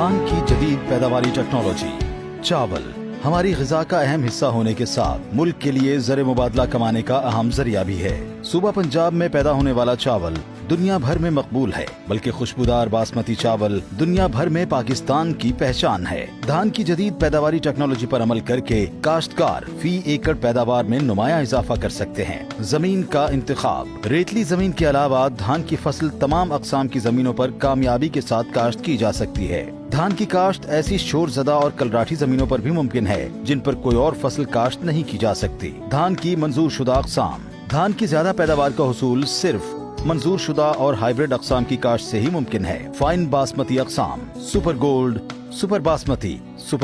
धान की जदीद पैदावारी टेक्नोलॉजी। चावल हमारी ग़िज़ा का अहम हिस्सा होने के साथ मुल्क के लिए ज़र मुबादला कमाने का अहम जरिया भी है। सूबा पंजाब में पैदा होने वाला चावल दुनिया भर में मकबूल है, बल्कि खुशबूदार बासमती चावल दुनिया भर में पाकिस्तान की पहचान है। धान की जदीद पैदावारी टेक्नोलॉजी पर अमल करके काश्तकार फी एकड़ पैदावार में नुमाया इजाफा कर सकते हैं। जमीन का इंतखाब, रेतली जमीन के अलावा धान की फसल तमाम अक़साम की जमीनों पर कामयाबी के साथ काश्त की जा सकती है। धान की काश्त ऐसी शोरज़दा और कलराठी जमीनों पर भी मुमकिन है जिन पर कोई और फसल काश्त नहीं की जा सकती। धान की मंजूर शुदा अक़साम, धान की ज्यादा पैदावार का हुसूल सिर्फ मंजूर शुदा और हाइब्रिड अक़साम की काश्त से ही मुमकिन है। फाइन बासमती अक़साम, super gold, super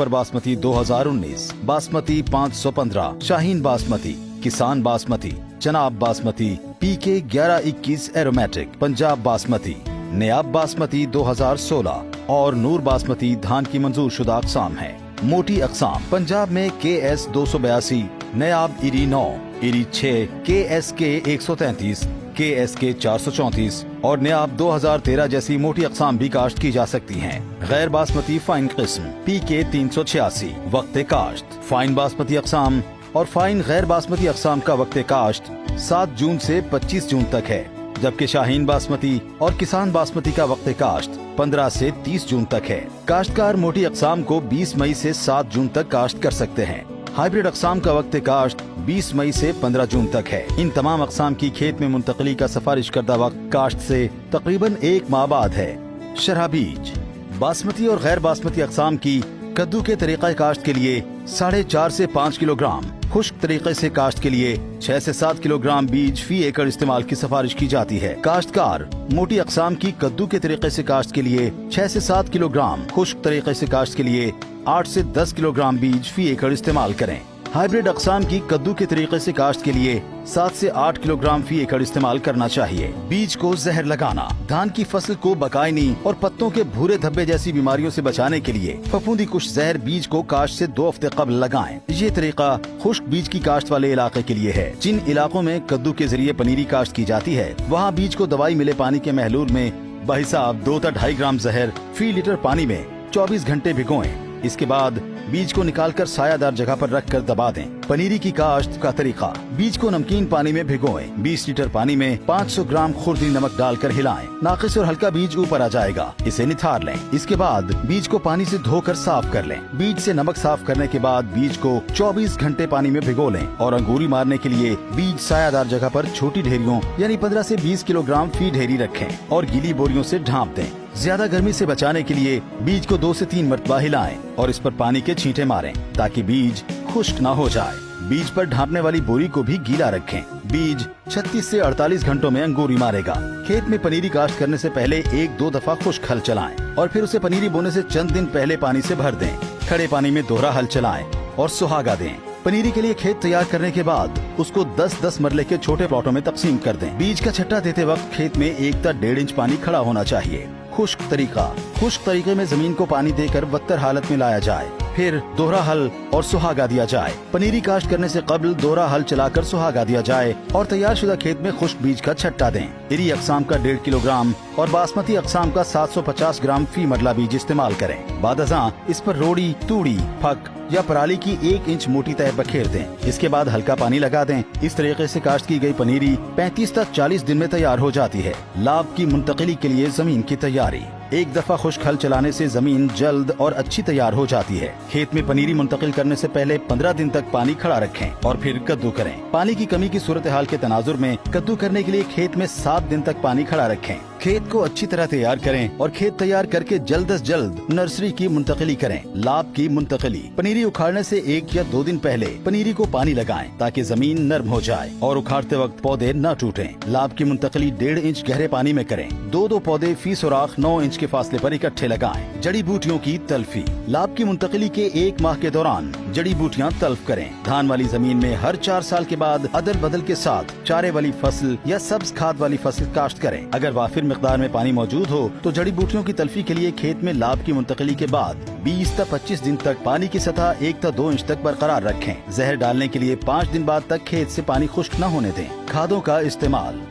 basmati 2019, basmati 515, Shaheen basmati, Kisan basmati, Chenab basmati, PK 1121 aromatic, Punjab basmati, Nayab basmati 2016 और नूर बासमती धान की मंजूर शुदा अक़साम है। मोटी अक़साम, पंजाब में KS 282, नयाब eri 9, eri 6, KSK 133, KSK 434 और नयाब 2013 जैसी मोटी अक़साम भी काश्त की जा सकती हैं। गैर बासमती फाइन किस्म PK 386, वक्त काश्त। फाइन बासमती अक़साम और फाइन गैर बासमती अक़साम का वक्त काश्त 7 जून से 25 जून तक है, जबकि शाहीन बासमती और किसान बासमती का वक्त काश्त 15 से 30 जून तक है। काश्तकार मोटी अक़साम को 20 मई से 7 जून तक काश्त कर सकते हैं। हाइब्रिड अक़साम का वक्त काश्त 20 मई से 15 जून तक है। इन तमाम अक़साम की खेत में मुंतकली का सिफारिश करदा वक्त काश्त से तकरीबन 1 माह बाद है। शरह बीज, बासमती और गैर बासमती अक़साम की कद्दू के तरीक़ा काश्त के लिए 4.5 से 5 किलोग्राम, खुश्क तरीके से काश्त के लिए 6 से 7 किलोग्राम बीज फी एकड़ इस्तेमाल की सिफारिश की जाती है। काश्तकार मोटी अक़साम की कद्दू के तरीके से काश्त के लिए 6 से 7 किलोग्राम, खुश्क तरीके से काश्त के लिए 8 से 10 किलोग्राम बीज फी एकड़ इस्तेमाल करें। हाइब्रिड अक़साम की कद्दू के तरीके से काश्त के लिए 7 से 8 किलोग्राम फी एकड़ इस्तेमाल करना चाहिए। बीज को जहर लगाना, धान की फसल को बकायनी और पत्तों के भूरे धब्बे जैसी बीमारियों से बचाने के लिए फफूंदी कुश जहर बीज को काश्त से 2 हफ्ते कबल लगाएं। ये तरीका खुश्क बीज की काश्त वाले इलाके के लिए है। जिन इलाकों में कद्दू के जरिए पनीरी काश्त की जाती है, वहाँ बीज को दवाई मिले पानी के महलूल में बहिसाब 2 से 2.5 ग्राम जहर फी लीटर पानी में 24 घंटे भिगोएं। इसके बाद बीज को निकालकर सायादार जगह पर रखकर दबा दें। पनीरी की काश्त का तरीका, बीज को नमकीन पानी में भिगोएं। 20 लीटर पानी में 500 ग्राम खुर्दी नमक डालकर हिलाएं। नाकिस और हल्का बीज ऊपर आ जाएगा, इसे निथार लें। इसके बाद बीज को पानी से धोकर साफ कर लें। बीज से नमक साफ करने के बाद बीज को 24 घंटे पानी में भिगो लें और अंगूरी मारने के लिए बीज सायादार जगह पर छोटी ढेरियों यानी 15 से 20 किलोग्राम फी ढेरी रखें और गीली बोरियों से ढांप दें। ज्यादा गर्मी से बचाने के लिए बीज को 2 से 3 मरतबा हिलाएं और इस पर पानी के छींटे मारें ताकि बीज खुश्क न हो जाए। बीज पर ढांपने वाली बोरी को भी गीला रखें। बीज 36 से 48 घंटों में अंगूरी मारेगा। खेत में पनीरी काश्त करने से पहले 1-2 दफा खुश्क हल चलाएं और फिर उसे पनीरी बोने से चंद दिन पहले पानी से भर दें। खड़े पानी में दोहरा हल चलाएं और सुहागा दें। पनीरी के लिए खेत तैयार करने के बाद उसको 10-10 मरले के छोटे प्लॉटों में तकसीम कर दें। बीज का छट्टा देते वक्त खेत में 1 से 1.5 इंच पानी खड़ा होना चाहिए। खुश्क तरीका, खुश्क तरीके में जमीन को पानी देकर बत्तर हालत में लाया जाए, फिर दोहरा हल और सुहागा दिया जाए। पनीरी काश्त करने से कबल दोहरा हल चलाकर सुहागा दिया जाए और तैयार शुदा खेत में खुश्क बीज का छट्टा दें। इरी अक़साम का 1.5 किलोग्राम और बासमती अक़साम का 750 ग्राम फी मरला बीज इस्तेमाल करें। बादअज़ां इस पर रोड़ी, तूड़ी, फक या पराली की 1 इंच मोटी तह बखेर दें। इसके बाद हल्का पानी लगा दें। इस तरीके से काश्त की गई पनीरी 35 से 40 दिन में तैयार हो जाती है। लाभ की मुंतकिली के लिए जमीन की तैयारी, 1 दफा खुश्क हल चलाने से जमीन जल्द और अच्छी तैयार हो जाती है। खेत में पनीरी मुंतकिल करने से पहले 15 दिन तक पानी खड़ा रखें और फिर कद्दू करें। पानी की कमी की सूरत हाल के तनाजुर में कद्दू करने के लिए खेत में 7 दिन तक पानी खड़ा रखें। खेत को अच्छी तरह तैयार करें और खेत तैयार करके जल्द अज जल्द नर्सरी की मुंतकिली करें। लाभ की मुंतकिली, पनीरी उखाड़ने से 1 या 2 दिन पहले पनीरी को पानी लगाएं ताकि जमीन नर्म हो जाए और उखाड़ते वक्त पौधे न टूटें। लाभ की मुंतकिली 1.5 इंच गहरे पानी में करें। 2-2 पौधे फी सुराख 9 इंच के फासले पर इकट्ठे लगाएं। जड़ी बूटियों की तल्फी, लाभ की मुंतकिली के 1 माह के दौरान जड़ी बूटियाँ तल्फ करें। धान वाली जमीन में हर 4 साल के बाद अदल बदल के साथ चारे वाली फसल या सब्ज खाद वाली फसल काश्त करें। अगर वाफिर मिकदार में पानी मौजूद हो तो जड़ी बूटियों की तल्फी के लिए खेत में लाभ की मुंतकिली के बाद 20 से 25 दिन तक पानी की सतह 1 से 2 इंच तक बरकरार रखें। जहर डालने के लिए 5 दिन बाद तक खेत से पानी खुश्क न होने दें। खादों का इस्तेमाल,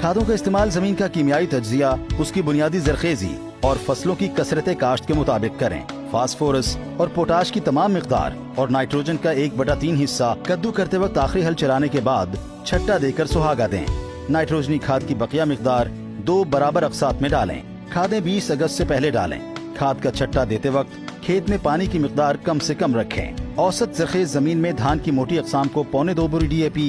खादों का इस्तेमाल जमीन का कीमियाई तज्जिया, उसकी बुनियादी जरखेजी और फसलों की कसरत काश्त के मुताबिक करें। फास्फोरस और पोटाश की तमाम मिकदार और नाइट्रोजन का 1/3 हिस्सा कद्दू करते वक्त आखिरी हल चलाने के बाद छट्टा देकर सुहागा दें। नाइट्रोजनी खाद की बकिया मिकदार 2 बराबर अक़सात में डालें। खादें 20 अगस्त से पहले डालें। खाद का छट्टा देते वक्त खेत में पानी की मिकदार कम से कम रखें। औसत ज़रख़ेज़ जमीन में धान की मोटी अक़साम को 1.25 बोरी DAP,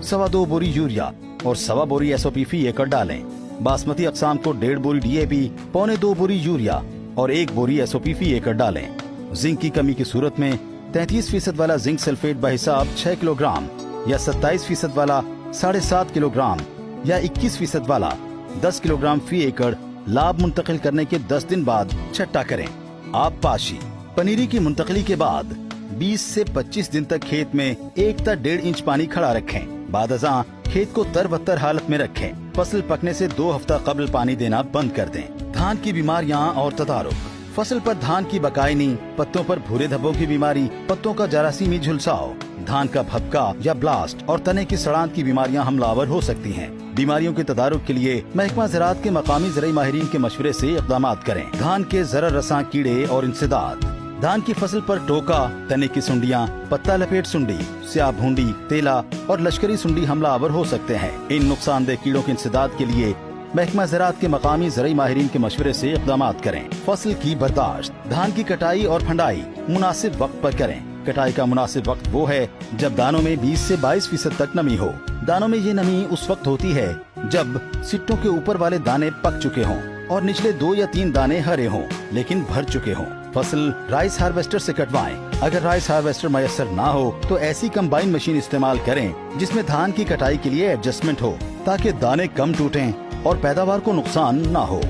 2.25 बोरी यूरिया और 1.25 बोरी SOP फी एकड़ डालें। बासमती अक़साम को 1.5 बोरी DAP, 1.25 बोरी यूरिया और 1 बोरी SOP फी एकड़ डालें। जिंक की कमी की सूरत में 33% वाला जिंक सल्फेट बहिसाब 6 किलोग्राम या 27% वाला 7.5 किलोग्राम या 21% वाला 10 किलोग्राम फी एकड़ लाभ मुंतकिल करने के 10 दिन बाद छट्टा करें। आप पाशी पनीरी की मुंतकली के बाद 20 से 25 दिन तक खेत में 1 से 1.5 इंच पानी खड़ा रखें। बाद अज़ां खेत को तरबतर हालत में रखें। फसल पकने से 2 हफ्ता कबल पानी देना बंद कर दें। धान की बीमारियां और तदारुक। फसल पर धान की बकायनी, पत्तों पर भूरे धब्बों की बीमारी, पत्तों का जरासीमी झुलसाव, धान का भपका या ब्लास्ट और तने की सड़ांत की बीमारियां हमलावर हो सकती हैं। बीमारियों के तदारुक के लिए महकमा ज़राअत के मकामी ज़राई माहिरीन के मशवरे से इक़दामात करें। धान के ज़रर रसां कीड़े और इंसदाद। धान की फसल पर टोका, तने की सुंडियां, पत्ता लपेट सुंडी, स्याह भूंडी, तेला और लश्करी सुंडी हमलावर हो सकते हैं। इन नुकसानदेह कीड़ों के इंसदाद के लिए महकमा ज़राअत के मकामी ज़राई माहिरीन के मशवरे से इक़दामात करें। फसल की बर्दाश्त। धान की कटाई और फंडाई मुनासिब वक्त पर करें। कटाई का मुनासिब वक्त वो है जब दानों में 20 से 22% तक नमी हो। दानों में ये नमी उस वक्त होती है जब सिट्टों के ऊपर वाले दाने पक चुके हों और निचले 2 या 3 दाने हरे हों लेकिन भर चुके हों। फसल राइस हार्वेस्टर से कटवाएं। अगर राइस हार्वेस्टर मयसर ना हो तो ऐसी कंबाइन मशीन इस्तेमाल करें जिसमें धान की कटाई के लिए एडजस्टमेंट हो ताकि दाने कम टूटें और पैदावार को नुकसान ना हो।